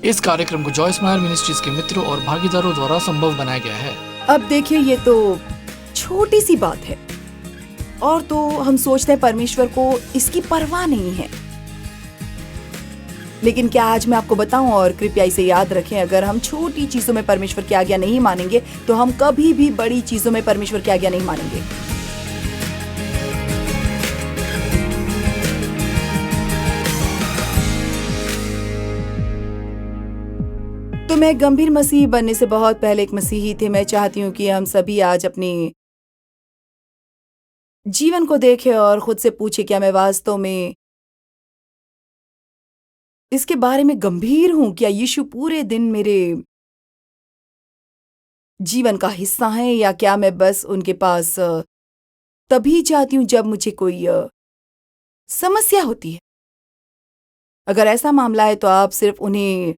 इस कार्यक्रम को जॉय स्माइल मिनिस्ट्रीज के मित्रों और भागीदारों द्वारा संभव बनाया गया है। अब देखिए, ये तो छोटी सी बात है और तो हम सोचते हैं परमेश्वर को इसकी परवाह नहीं है। लेकिन क्या आज मैं आपको बताऊं, और कृपया इसे याद रखें, अगर हम छोटी चीजों में परमेश्वर की आज्ञा नहीं मानेंगे तो हम कभी भी बड़ी चीजों में परमेश्वर की आज्ञा नहीं मानेंगे। तो मैं गंभीर मसीही बनने से बहुत पहले एक मसीही थे। मैं चाहती हूँ कि हम सभी आज अपने जीवन को देखें और खुद से पूछे, क्या मैं वास्तव में इसके बारे में गंभीर हूं? क्या यीशु पूरे दिन मेरे जीवन का हिस्सा है, या क्या मैं बस उनके पास तभी जाती हूं जब मुझे कोई समस्या होती है? अगर ऐसा मामला है तो आप सिर्फ उन्हें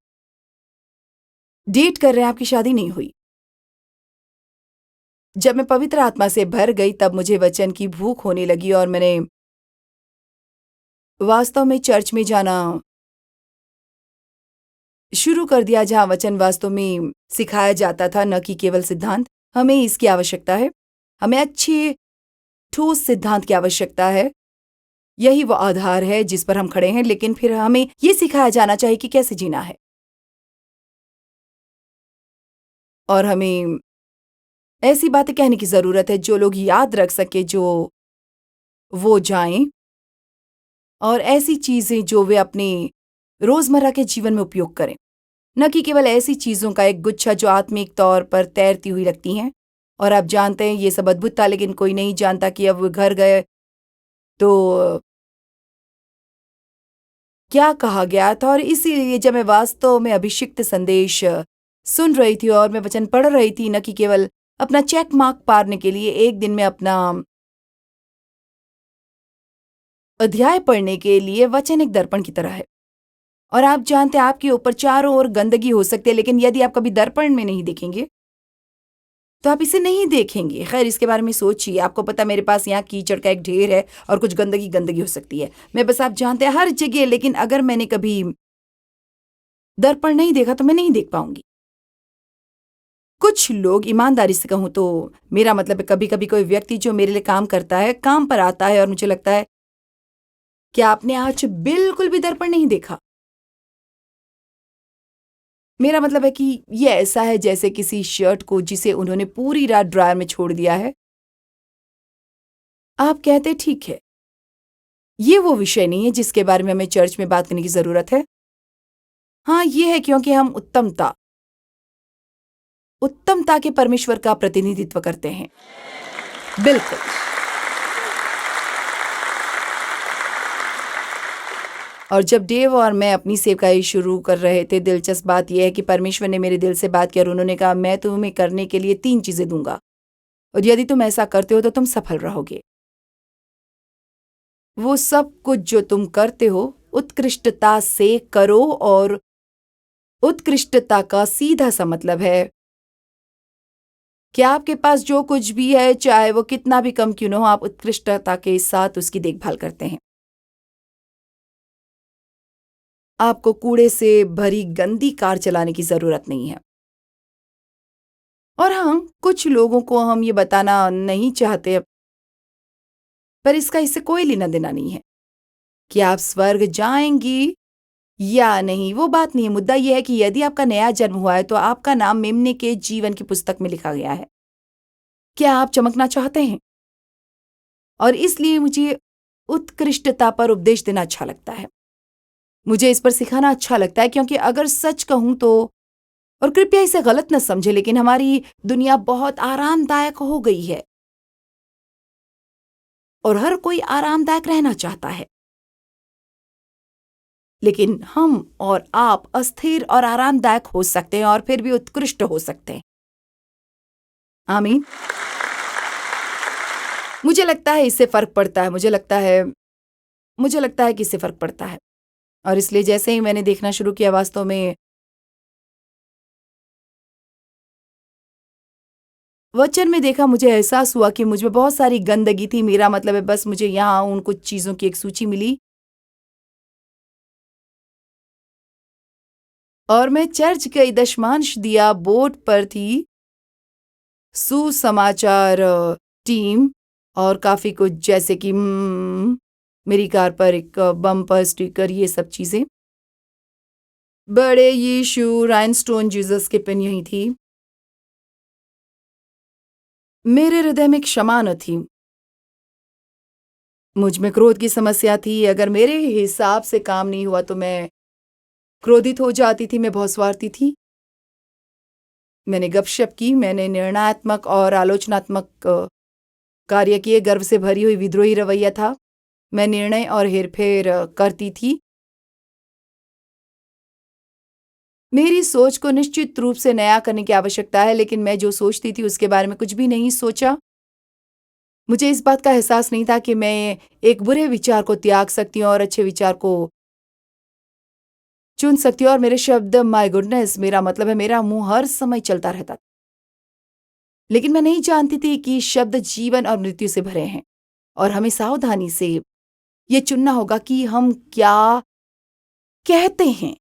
डेट कर रहे हैं, आपकी शादी नहीं हुई। जब मैं पवित्र आत्मा से भर गई तब मुझे वचन की भूख होने लगी और मैंने वास्तव में चर्च में जाना शुरू कर दिया, जहां वचन वास्तव में सिखाया जाता था, न कि केवल सिद्धांत। हमें इसकी आवश्यकता है, हमें अच्छे ठोस सिद्धांत की आवश्यकता है। यही वो आधार है जिस पर हम खड़े हैं, लेकिन फिर हमें ये सिखाया जाना चाहिए कि कैसे जीना है। और हमें ऐसी बातें कहने की जरूरत है जो लोग याद रख सके, जो वो जाएं, और ऐसी चीजें जो वे अपने रोजमर्रा के जीवन में उपयोग करें, न कि केवल ऐसी चीजों का एक गुच्छा जो आत्मिक तौर पर तैरती हुई लगती हैं। और आप जानते हैं ये सब अद्भुत था, लेकिन कोई नहीं जानता कि अब वो घर गए तो क्या कहा गया था। और इसीलिए जब मैं वास्तव में अभिषिक्त संदेश सुन रही थी और मैं वचन पढ़ रही थी, न कि केवल अपना चेक मार्क पारने के लिए, एक दिन में अपना अध्याय पढ़ने के लिए, वचन एक दर्पण की तरह है। और आप जानते हैं आपके ऊपर चारों ओर गंदगी हो सकती है, लेकिन यदि आप कभी दर्पण में नहीं देखेंगे तो आप इसे नहीं देखेंगे। खैर, इसके बारे में सोचिए। आपको पता, मेरे पास यहाँ कीचड़ का एक ढेर है और कुछ गंदगी गंदगी हो सकती है। मैं बस, आप जानते हैं, हर जगह। लेकिन अगर मैंने कभी दर्पण नहीं देखा तो मैं नहीं देख पाऊंगी। कुछ लोग, ईमानदारी से कहूं तो मेरा मतलब है, कभी कभी कोई व्यक्ति जो मेरे लिए काम करता है, काम पर आता है और मुझे लगता है, क्या आपने आज बिल्कुल भी दर्पण नहीं देखा? मेरा मतलब है कि ये ऐसा है जैसे किसी शर्ट को जिसे उन्होंने पूरी रात ड्रायर में छोड़ दिया है। आप कहते ठीक है, ये वो विषय नहीं है जिसके बारे में हमें चर्च में बात करने की जरूरत है। हाँ, ये है क्योंकि हम उत्तमता के परमेश्वर का प्रतिनिधित्व करते हैं। बिल्कुल। और जब डेव और मैं अपनी सेवकाई शुरू कर रहे थे, दिलचस्प बात यह है कि परमेश्वर ने मेरे दिल से बात की और उन्होंने कहा, मैं तुम्हें करने के लिए 3 चीजें दूंगा, और यदि तुम ऐसा करते हो तो तुम सफल रहोगे। वो सब कुछ जो तुम करते हो उत्कृष्टता से करो, और उत्कृष्टता का सीधा सा मतलब है कि आपके पास जो कुछ भी है, चाहे वो कितना भी कम क्यों न हो, आप उत्कृष्टता के साथ उसकी देखभाल करते हैं। आपको कूड़े से भरी गंदी कार चलाने की जरूरत नहीं है। और हाँ, कुछ लोगों को हम ये बताना नहीं चाहते, पर इसका इससे कोई लेना देना नहीं है कि आप स्वर्ग जाएंगी या नहीं। वो बात नहीं है। मुद्दा यह है कि यदि आपका नया जन्म हुआ है तो आपका नाम मेमने के जीवन की पुस्तक में लिखा गया है। क्या आप चमकना चाहते हैं? और इसलिए मुझे उत्कृष्टता पर उपदेश देना अच्छा लगता है, मुझे इस पर सिखाना अच्छा लगता है, क्योंकि अगर सच कहूं तो, और कृपया इसे गलत न समझे, लेकिन हमारी दुनिया बहुत आरामदायक हो गई है और हर कोई आरामदायक रहना चाहता है। लेकिन हम और आप अस्थिर और आरामदायक हो सकते हैं और फिर भी उत्कृष्ट हो सकते हैं। आमीन। मुझे लगता है इससे फर्क पड़ता है। मुझे लगता है कि इससे फर्क पड़ता है। और इसलिए जैसे ही मैंने देखना शुरू किया, वास्तव में वचन में देखा, मुझे एहसास हुआ कि मुझ में बहुत सारी गंदगी थी। मेरा मतलब है, बस मुझे यहाँ उन कुछ चीजों की एक सूची मिली और मैं चर्च गई, दशमांश दिया, बोट पर थी, सुसमाचार टीम और काफी कुछ, जैसे कि मेरी कार पर एक बम्पर स्टिकर, ये सब चीजें। बड़े यीशु, राइनस्टोन जीसस की पिन यही थी। मेरे हृदय में क्षमा न थी, मुझ में क्रोध की समस्या थी। अगर मेरे हिसाब से काम नहीं हुआ तो मैं क्रोधित हो जाती थी, मैं बहुत स्वार्थी थी। मैंने गपशप की, मैंने निर्णयात्मक और आलोचनात्मक कार्य किए, गर्व से भरी हुई विद्रोही रवैया था। मैं निर्णय और हेरफेर करती थी। मेरी सोच को निश्चित रूप से नया करने की आवश्यकता है, लेकिन मैं जो सोचती थी उसके बारे में कुछ भी नहीं सोचा। मुझे इस बात का एहसास नहीं था कि मैं एक बुरे विचार को त्याग सकती हूँ और अच्छे विचार को चुन सकती हूँ। और मेरे शब्द, माय गुडनेस, मेरा मतलब है, मेरा मुंह हर समय चलता रहता। लेकिन मैं नहीं जानती थी कि शब्द जीवन और मृत्यु से भरे हैं और हमें सावधानी से ये चुनना होगा कि हम क्या कहते हैं।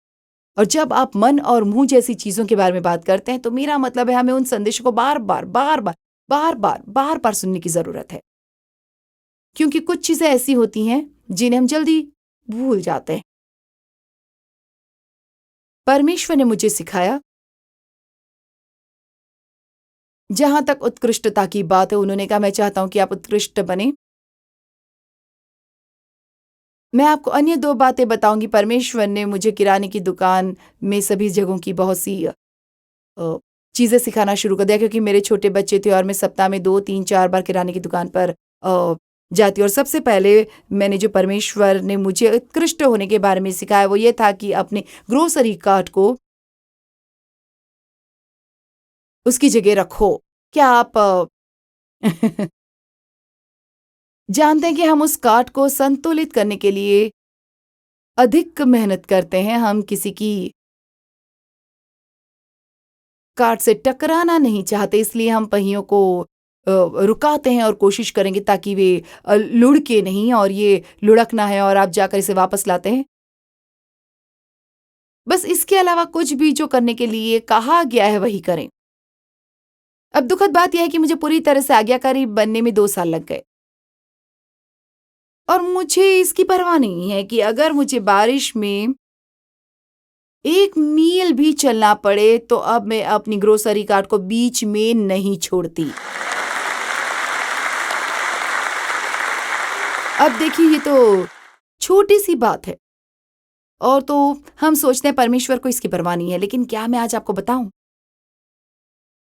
और जब आप मन और मुंह जैसी चीजों के बारे में बात करते हैं तो मेरा मतलब है हमें उन संदेशों को बार बार सुनने की जरूरत है, क्योंकि कुछ चीजें ऐसी होती हैं जिन्हें हम जल्दी भूल जाते हैं। परमेश्वर ने मुझे सिखाया, जहां तक उत्कृष्टता की बात है, उन्होंने कहा मैं चाहता हूं कि आप उत्कृष्ट बने। मैं आपको अन्य दो बातें बताऊंगी। परमेश्वर ने मुझे किराने की दुकान में सभी जगहों की बहुत सी चीजें सिखाना शुरू कर दिया, क्योंकि मेरे छोटे बच्चे थे और मैं सप्ताह में 2 3 4 बार किराने की दुकान पर जाती। और सबसे पहले मैंने जो परमेश्वर ने मुझे उत्कृष्ट होने के बारे में सिखाया वो ये था कि अपने ग्रोसरी कार्ट को उसकी जगह रखो। क्या आप जानते हैं कि हम उस कार्ट को संतुलित करने के लिए अधिक मेहनत करते हैं। हम किसी की कार्ट से टकराना नहीं चाहते, इसलिए हम पहियों को रुकाते हैं और कोशिश करेंगे ताकि वे लुढ़के नहीं, और ये लुढ़कना है और आप जाकर इसे वापस लाते हैं। बस इसके अलावा कुछ भी जो करने के लिए कहा गया है वही करें। अब दुखद बात यह है कि मुझे पूरी तरह से आज्ञाकारी बनने में 2 साल लग गए और मुझे इसकी परवाह नहीं है कि अगर मुझे बारिश में 1 मील भी चलना पड़े तो अब मैं अपनी ग्रोसरी कार्ट को बीच में नहीं छोड़ती। अब देखिए, ये तो छोटी सी बात है और तो हम सोचते हैं परमेश्वर को इसकी परवाह नहीं है, लेकिन क्या मैं आज आपको बताऊं?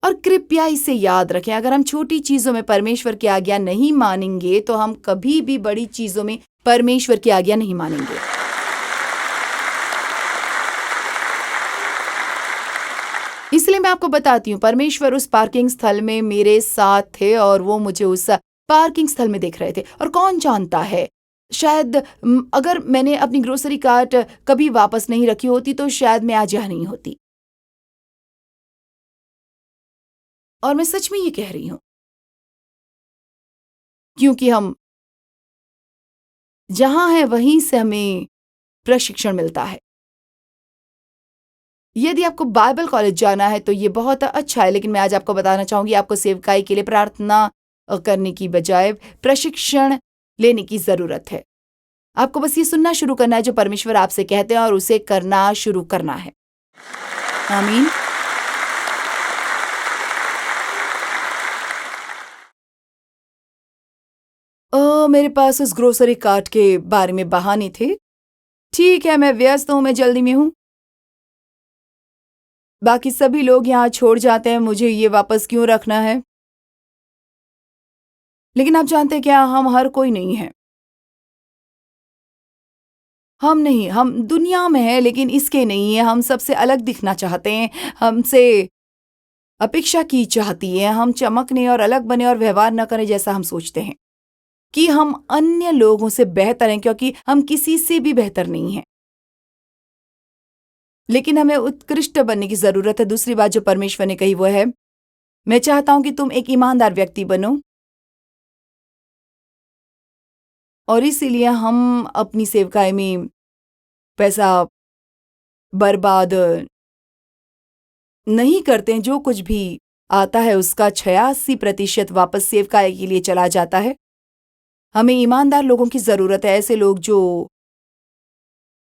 और कृपया इसे याद रखें, अगर हम छोटी चीजों में परमेश्वर की आज्ञा नहीं मानेंगे तो हम कभी भी बड़ी चीजों में परमेश्वर की आज्ञा नहीं मानेंगे। इसलिए मैं आपको बताती हूँ, परमेश्वर उस पार्किंग स्थल में मेरे साथ थे और वो मुझे उस पार्किंग स्थल में देख रहे थे। और कौन जानता है, शायद अगर मैंने अपनी ग्रोसरी कार्ट कभी वापस नहीं रखी होती तो शायद मैं आज यहाँ नहीं होती। और मैं सच में ये कह रही हूं, क्योंकि हम जहां हैं वहीं से हमें प्रशिक्षण मिलता है। यदि आपको बाइबल कॉलेज जाना है तो ये बहुत अच्छा है, लेकिन मैं आज आपको बताना चाहूंगी आपको सेवकाई के लिए प्रार्थना करने की बजाय प्रशिक्षण लेने की जरूरत है। आपको बस ये सुनना शुरू करना है जो परमेश्वर आपसे कहते हैं और उसे करना शुरू करना है। आमीन। मेरे पास उस ग्रोसरी कार्ट के बारे में बहाने थे। ठीक है, मैं व्यस्त हूं, मैं जल्दी में हूं। बाकी सभी लोग यहाँ छोड़ जाते हैं, मुझे ये वापस क्यों रखना है? लेकिन आप जानते हैं क्या, हम हर कोई नहीं है। हम नहीं, हम दुनिया में हैं लेकिन इसके नहीं है। हम सबसे अलग दिखना चाहते हैं, हमसे अपेक्षा की जाती है हम चमकने और अलग बने और व्यवहार न करें जैसा हम सोचते हैं कि हम अन्य लोगों से बेहतर हैं, क्योंकि हम किसी से भी बेहतर नहीं हैं। लेकिन हमें उत्कृष्ट बनने की जरूरत है। दूसरी बात जो परमेश्वर ने कही वो है, मैं चाहता हूं कि तुम एक ईमानदार व्यक्ति बनो। और इसीलिए हम अपनी सेवकाई में पैसा बर्बाद नहीं करते हैं, जो कुछ भी आता है उसका 86% वापस सेवकाई के लिए चला जाता है। हमें ईमानदार लोगों की ज़रूरत है, ऐसे लोग जो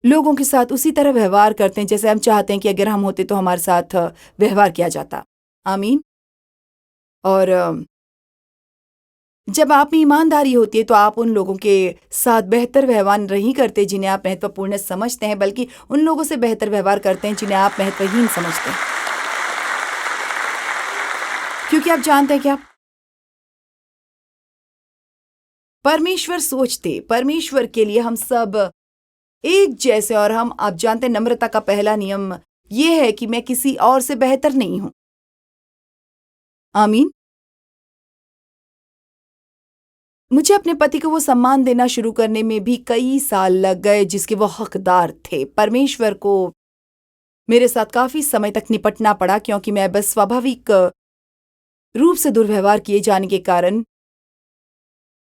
लोगों के साथ उसी तरह व्यवहार करते हैं जैसे हम चाहते हैं कि अगर हम होते तो हमारे साथ व्यवहार किया जाता। आमीन। और जब आप में ईमानदारी होती है तो आप उन लोगों के साथ बेहतर व्यवहार नहीं करते जिन्हें आप महत्वपूर्ण समझते हैं, बल्कि उन लोगों से बेहतर व्यवहार करते हैं जिन्हें आप महत्वहीन समझते हैं। क्योंकि आप जानते हैं क्या, परमेश्वर सोचते परमेश्वर के लिए हम सब एक जैसे, और हम, आप जानते हैं, नम्रता का पहला नियम यह है कि मैं किसी और से बेहतर नहीं हूं। आमीन। मुझे अपने पति को वो सम्मान देना शुरू करने में भी कई साल लग गए जिसके वो हकदार थे। परमेश्वर को मेरे साथ काफी समय तक निपटना पड़ा क्योंकि मैं बस स्वाभाविक रूप से दुर्व्यवहार किए जाने के कारण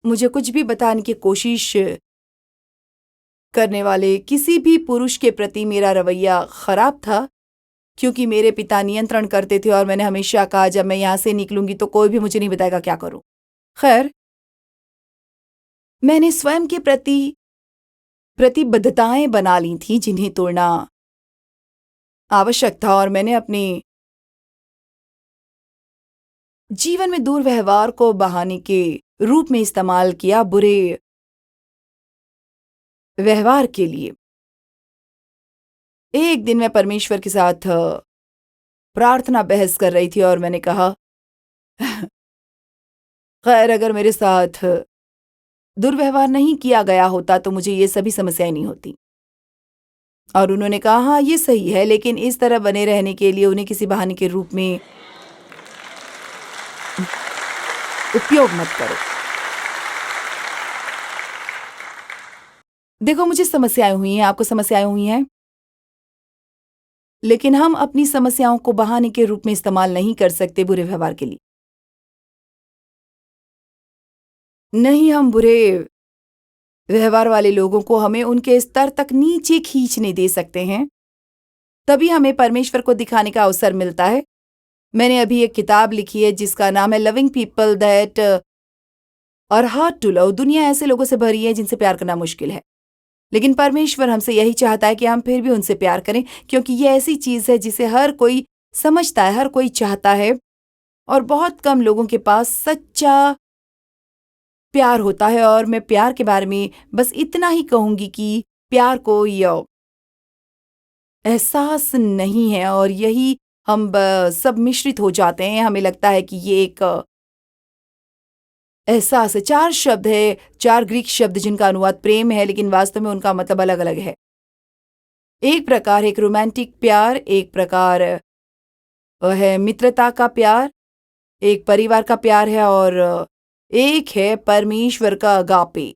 मुझे कुछ भी बताने की कोशिश करने वाले किसी भी पुरुष के प्रति मेरा रवैया खराब था, क्योंकि मेरे पिता नियंत्रण करते थे और मैंने हमेशा कहा जब मैं यहां से निकलूंगी तो कोई भी मुझे नहीं बताएगा क्या करूं। खैर, मैंने स्वयं के प्रति प्रतिबद्धताएं बना ली थी जिन्हें तोड़ना आवश्यक था, और मैंने अपने जीवन में दुर्व्यवहार को बहाने के रूप में इस्तेमाल किया, बुरे व्यवहार के लिए। एक दिन मैं परमेश्वर के साथ प्रार्थना बहस कर रही थी और मैंने कहा, खैर, अगर मेरे साथ दुर्व्यवहार नहीं किया गया होता तो मुझे ये सभी समस्याएं नहीं होती। और उन्होंने कहा, हाँ, ये सही है, लेकिन इस तरह बने रहने के लिए उन्हें किसी बहाने के रूप में उपयोग मत करो। देखो, मुझे समस्याएं हुई हैं, आपको समस्याएं हुई हैं, लेकिन हम अपनी समस्याओं को बहाने के रूप में इस्तेमाल नहीं कर सकते बुरे व्यवहार के लिए। नहीं, हम बुरे व्यवहार वाले लोगों को हमें उनके स्तर तक नीचे खींचने दे सकते हैं, तभी हमें परमेश्वर को दिखाने का अवसर मिलता है। मैंने अभी एक किताब लिखी है जिसका नाम है लविंग पीपल दैट और हार्ड टू लव। दुनिया ऐसे लोगों से भरी है जिनसे प्यार करना मुश्किल है, लेकिन परमेश्वर हमसे यही चाहता है कि हम फिर भी उनसे प्यार करें, क्योंकि ये ऐसी चीज है जिसे हर कोई समझता है, हर कोई चाहता है, और बहुत कम लोगों के पास सच्चा प्यार होता है। और मैं प्यार के बारे में बस इतना ही कहूंगी कि प्यार को यह एहसास नहीं है, और यही हम सब मिश्रित हो जाते हैं। हमें लगता है कि ये एक एहसास है। 4 शब्द है, 4 ग्रीक शब्द जिनका अनुवाद प्रेम है, लेकिन वास्तव में उनका मतलब अलग अलग है। एक प्रकार एक रोमांटिक प्यार, एक प्रकार है मित्रता का प्यार, एक परिवार का प्यार है, और एक है परमेश्वर का अगापे,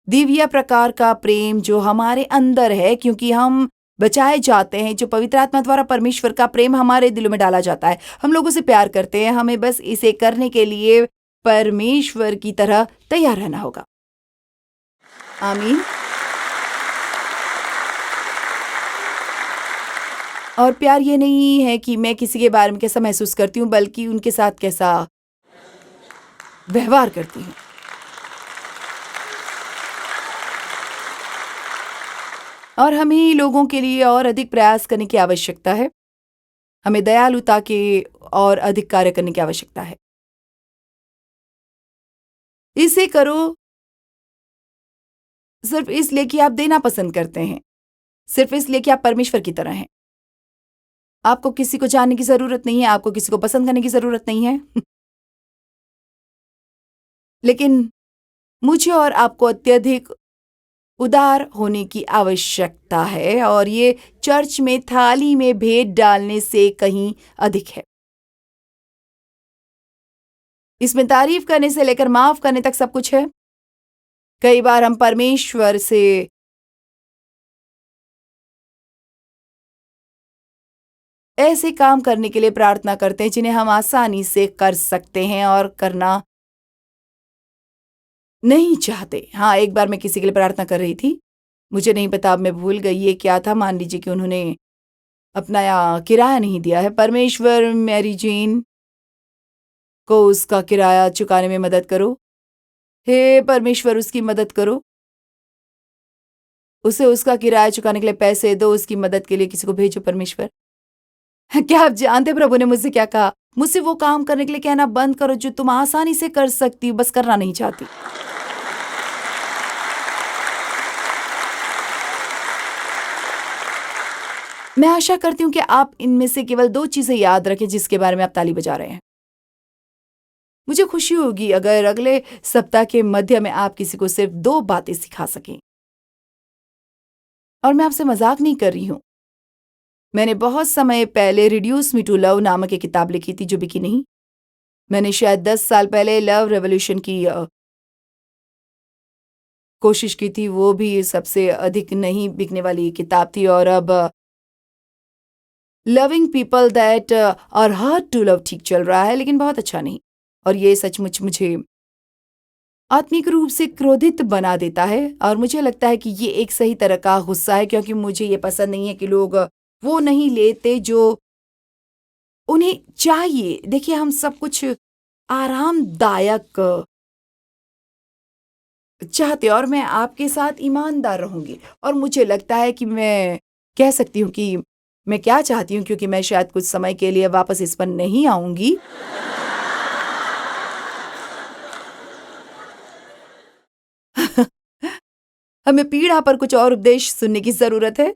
दिव्य प्रकार का प्रेम जो हमारे अंदर है, क्योंकि हम बचाए जाते हैं। जो पवित्र आत्मा द्वारा परमेश्वर का प्रेम हमारे दिलों में डाला जाता है। हम लोगों से प्यार करते हैं, हमें बस इसे करने के लिए परमेश्वर की तरह तैयार रहना होगा। आमीन। और प्यार ये नहीं है कि मैं किसी के बारे में कैसा महसूस करती हूँ, बल्कि उनके साथ कैसा व्यवहार करती हूँ। और हमें लोगों के लिए और अधिक प्रयास करने की आवश्यकता है। हमें दयालुता के और अधिक कार्य करने की आवश्यकता है। इसे करो सिर्फ इसलिए कि आप देना पसंद करते हैं, सिर्फ इसलिए कि आप परमेश्वर की तरह हैं। आपको किसी को जानने की जरूरत नहीं है, आपको किसी को पसंद करने की जरूरत नहीं है। लेकिन मुझे और आपको अत्यधिक उदार होने की आवश्यकता है, और ये चर्च में थाली में भेंट डालने से कहीं अधिक है। इसमें तारीफ करने से लेकर माफ करने तक सब कुछ है। कई बार हम परमेश्वर से ऐसे काम करने के लिए प्रार्थना करते हैं जिन्हें हम आसानी से कर सकते हैं और करना नहीं चाहते। हाँ, एक बार मैं किसी के लिए प्रार्थना कर रही थी, मुझे नहीं पता, अब मैं भूल गई ये क्या था। मान लीजिए कि उन्होंने अपना किराया नहीं दिया है। परमेश्वर मैरी जेन को उसका किराया चुकाने में मदद करो। हे परमेश्वर, उसकी मदद करो। उसे उसका किराया चुकाने के लिए पैसे दो, उसकी मदद के लिए किसी को भेजो परमेश्वर। क्या आप जानते प्रभु ने मुझसे क्या कहा? मुझसे वो काम करने के लिए कहना बंद करो जो तुम आसानी से कर सकती हो, बस करना नहीं चाहती। मैं आशा करती हूँ कि आप इनमें से केवल 2 चीजें याद रखें जिसके बारे में आप ताली बजा रहे हैं। मुझे खुशी होगी अगर अगले सप्ताह के मध्य में आप किसी को सिर्फ 2 बातें सिखा सकें। और मैं आपसे मजाक नहीं कर रही हूँ। मैंने बहुत समय पहले रिड्यूस मी टू लव नामक एक किताब लिखी थी जो बिकी नहीं। मैंने शायद 10 साल पहले लव रेवोल्यूशन की कोशिश की थी, वो भी सबसे अधिक नहीं बिकने वाली किताब थी। और अब loving people that are hard to love ठीक चल रहा है, लेकिन बहुत अच्छा नहीं। और ये सचमुच मुझे आत्मिक रूप से क्रोधित बना देता है। और मुझे लगता है कि ये एक सही तरह का गुस्सा है, क्योंकि मुझे ये पसंद नहीं है कि लोग वो नहीं लेते जो उन्हें चाहिए। देखिए, हम सब कुछ आरामदायक चाहते, और मैं आपके साथ ईमानदार रहूंगी। और मुझे लगता है कि मैं कह सकती हूँ कि मैं क्या चाहती हूँ, क्योंकि मैं शायद कुछ समय के लिए वापस इस पर नहीं आऊंगी। हमें पीढ़ा पर कुछ और उपदेश सुनने की जरूरत है।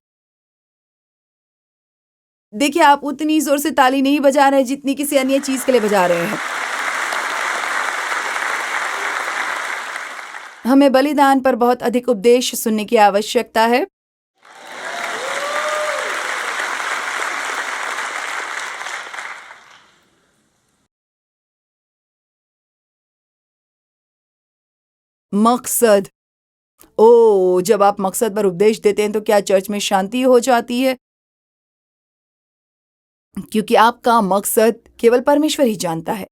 देखिए, आप उतनी जोर से ताली नहीं बजा रहे जितनी किसी अन्य चीज के लिए बजा रहे हैं। हमें बलिदान पर बहुत अधिक उपदेश सुनने की आवश्यकता है। मकसद। ओ, जब आप मकसद पर उपदेश देते हैं तो क्या चर्च में शांति हो जाती है? क्योंकि आपका मकसद केवल परमेश्वर ही जानता है।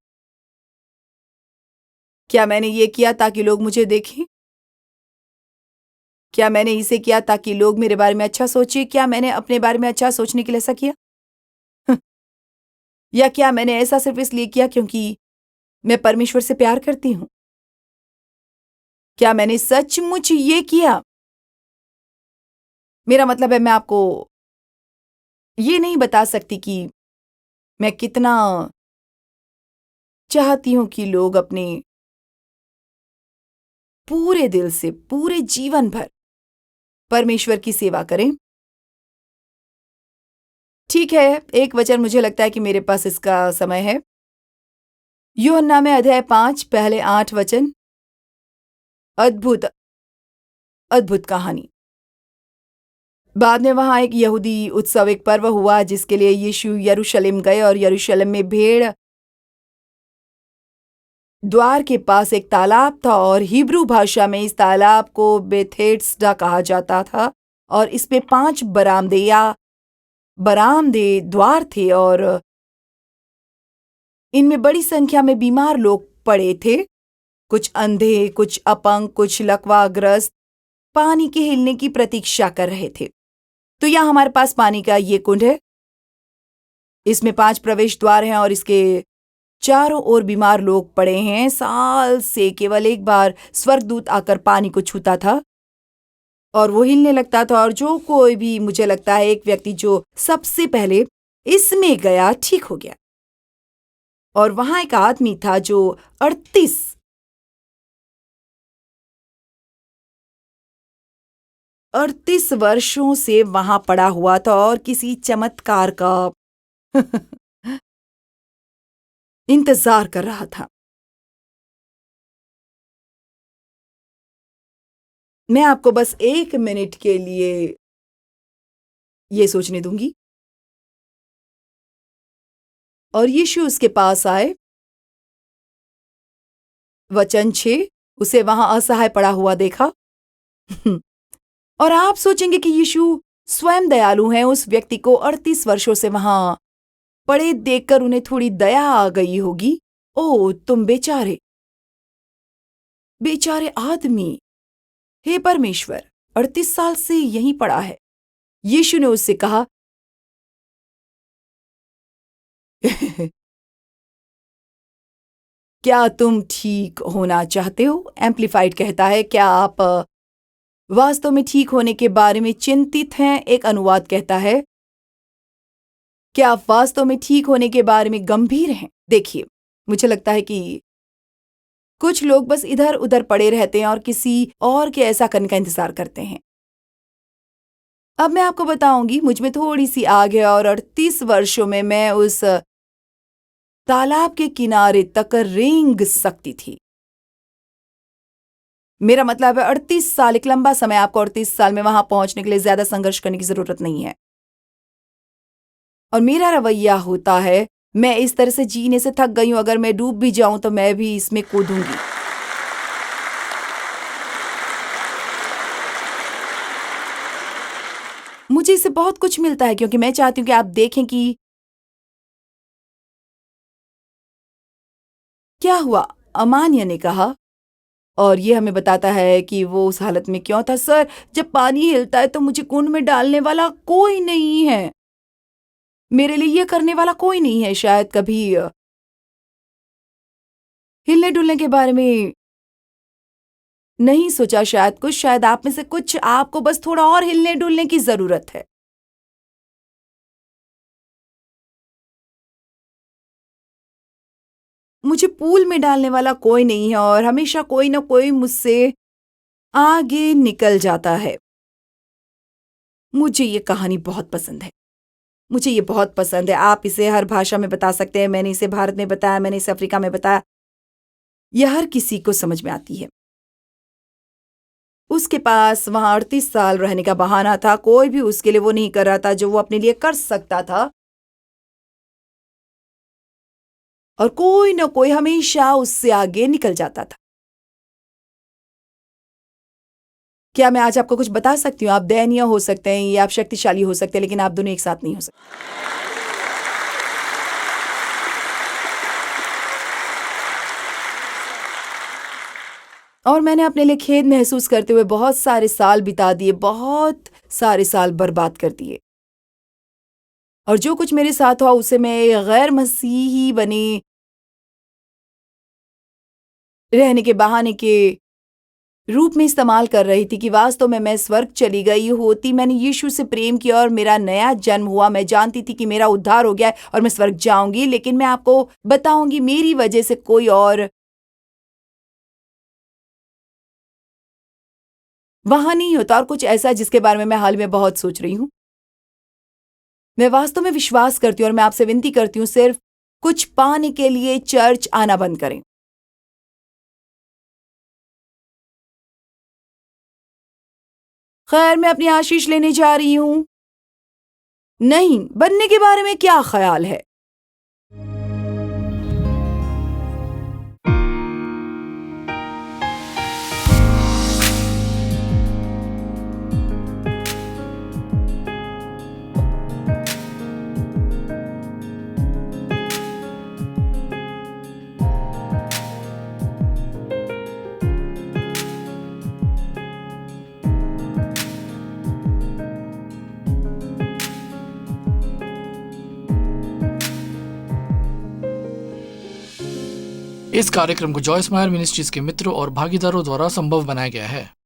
क्या मैंने ये किया ताकि लोग मुझे देखें? क्या मैंने इसे किया ताकि लोग मेरे बारे में अच्छा सोचें? क्या मैंने अपने बारे में अच्छा सोचने के लिए ऐसा किया? या क्या मैंने ऐसा सिर्फ इसलिए किया क्योंकि मैं परमेश्वर से प्यार करती हूँ? क्या मैंने सचमुच ये किया? मेरा मतलब है, मैं आपको ये नहीं बता सकती कि मैं कितना चाहती हूँ कि लोग अपने पूरे दिल से, पूरे जीवन भर परमेश्वर की सेवा करें। ठीक है, एक वचन मुझे लगता है कि मेरे पास इसका समय है। यूहन्ना में अध्याय 5 पहले 8 वचन। अद्भुत अद्भुत कहानी। बाद में वहां एक यहूदी उत्सव, एक पर्व हुआ जिसके लिए यीशु यरूशलेम गए। और यरूशलेम में भेड़ द्वार के पास एक तालाब था, और हिब्रू भाषा में इस तालाब को बेथेस्दा कहा जाता था। और इसमें 5 बरामदे द्वार थे, और इनमें बड़ी संख्या में बीमार लोग पड़े थे। कुछ अंधे, कुछ अपंग, कुछ लकवाग्रस्त पानी के हिलने की प्रतीक्षा कर रहे थे। तो यहाँ हमारे पास पानी का ये कुंड है। इसमें 5 प्रवेश द्वार हैं, और इसके चारों ओर बीमार लोग पड़े हैं। साल से केवल एक बार स्वर्गदूत आकर पानी को छूता था और वो हिलने लगता था। और जो कोई भी, मुझे लगता है एक व्यक्ति जो सबसे पहले इसमें गया, ठीक हो गया। और वहां एक आदमी था जो 38 वर्षों से वहां पड़ा हुआ था, और किसी चमत्कार का इंतजार कर रहा था। मैं आपको बस 1 मिनट के लिए ये सोचने दूंगी। और यीशु उसके पास आए। वचन 6, उसे वहां असहाय पड़ा हुआ देखा। और आप सोचेंगे कि यीशु स्वयं दयालु हैं। उस व्यक्ति को 38 वर्षों से वहां पड़े देखकर उन्हें थोड़ी दया आ गई होगी। ओ, तुम बेचारे बेचारे आदमी, हे परमेश्वर, 38 साल से यहीं पड़ा है। यीशु ने उससे कहा, क्या तुम ठीक होना चाहते हो? एम्प्लीफाइड कहता है, क्या आप वास्तव में ठीक होने के बारे में चिंतित हैं? एक अनुवाद कहता है, क्या आप वास्तव में ठीक होने के बारे में गंभीर हैं? देखिए, मुझे लगता है कि कुछ लोग बस इधर उधर पड़े रहते हैं और किसी और के ऐसा करने का इंतजार करते हैं। अब मैं आपको बताऊंगी, मुझ में थोड़ी सी आग है और 38 वर्षों में मैं उस तालाब के किनारे तक रेंग सकती थी। मेरा मतलब है 38 साल एक लंबा समय। आपको 38 साल में वहां पहुंचने के लिए ज्यादा संघर्ष करने की जरूरत नहीं है। और मेरा रवैया होता है, मैं इस तरह से जीने से थक गई हूं, अगर मैं डूब भी जाऊं तो मैं भी इसमें कूदूंगी। मुझे इससे बहुत कुछ मिलता है क्योंकि मैं चाहती हूं कि आप देखें कि क्या हुआ। अमान्य ने कहा, और ये हमें बताता है कि वो उस हालत में क्यों था। सर, जब पानी हिलता है तो मुझे कुंड में डालने वाला कोई नहीं है। मेरे लिए ये करने वाला कोई नहीं है। शायद कभी हिलने डुलने के बारे में नहीं सोचा, शायद आप में से कुछ, आपको बस थोड़ा और हिलने डुलने की जरूरत है। मुझे पूल में डालने वाला कोई नहीं है और हमेशा कोई ना कोई मुझसे आगे निकल जाता है। मुझे ये कहानी बहुत पसंद है। मुझे ये बहुत पसंद है। आप इसे हर भाषा में बता सकते हैं। मैंने इसे भारत में बताया, मैंने इसे अफ्रीका में बताया। यह हर किसी को समझ में आती है। उसके पास वहां 38 साल रहने का बहाना था। कोई भी उसके लिए वो नहीं कर रहा था जो वो अपने लिए कर सकता था, और कोई ना कोई हमेशा उससे आगे निकल जाता था। क्या मैं आज आपको कुछ बता सकती हूँ? आप दयनीय हो सकते हैं या आप शक्तिशाली हो सकते हैं, लेकिन आप दोनों एक साथ नहीं हो सकते। और मैंने अपने लिए खेद महसूस करते हुए बहुत सारे साल बिता दिए, बहुत सारे साल बर्बाद कर दिए। और जो कुछ मेरे साथ हुआ उसे मैं गैर मसीही बने रहने के बहाने के रूप में इस्तेमाल कर रही थी कि वास्तव में मैं स्वर्ग चली गई होती। मैंने यीशु से प्रेम किया और मेरा नया जन्म हुआ। मैं जानती थी कि मेरा उद्धार हो गया है और मैं स्वर्ग जाऊंगी, लेकिन मैं आपको बताऊंगी, मेरी वजह से कोई और वहां नहीं होता। और कुछ ऐसा जिसके बारे में मैं हाल में बहुत सोच रही हूं। मैं वास्तव में विश्वास करती हूँ और मैं आपसे विनती करती हूँ, सिर्फ कुछ पाने के लिए चर्च आना बंद करें। खैर, मैं अपनी आशीष लेने जा रही हूं। नहीं, बनने के बारे में क्या ख्याल है? इस कार्यक्रम को जॉयस मायर मिनिस्ट्रीज के मित्रों और भागीदारों द्वारा संभव बनाया गया है।